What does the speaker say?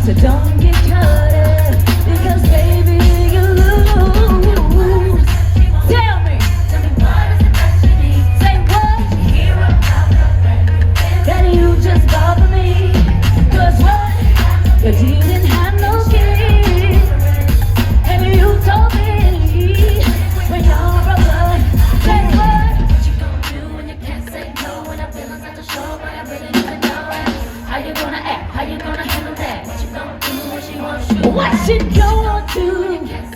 So don't get caught up, because baby you lose. Tell me what is it that you need? Say what? Hear about the friend that you just bought for me. Cause what? You didn't have no kids, and you told me when y'all broke up. Say what? What you gonna do when you can't say no? When I'm feeling such a show, but I really need to know how you gonna act, how you gonna handle that? What you gonna do when she wants you? What you gonna do?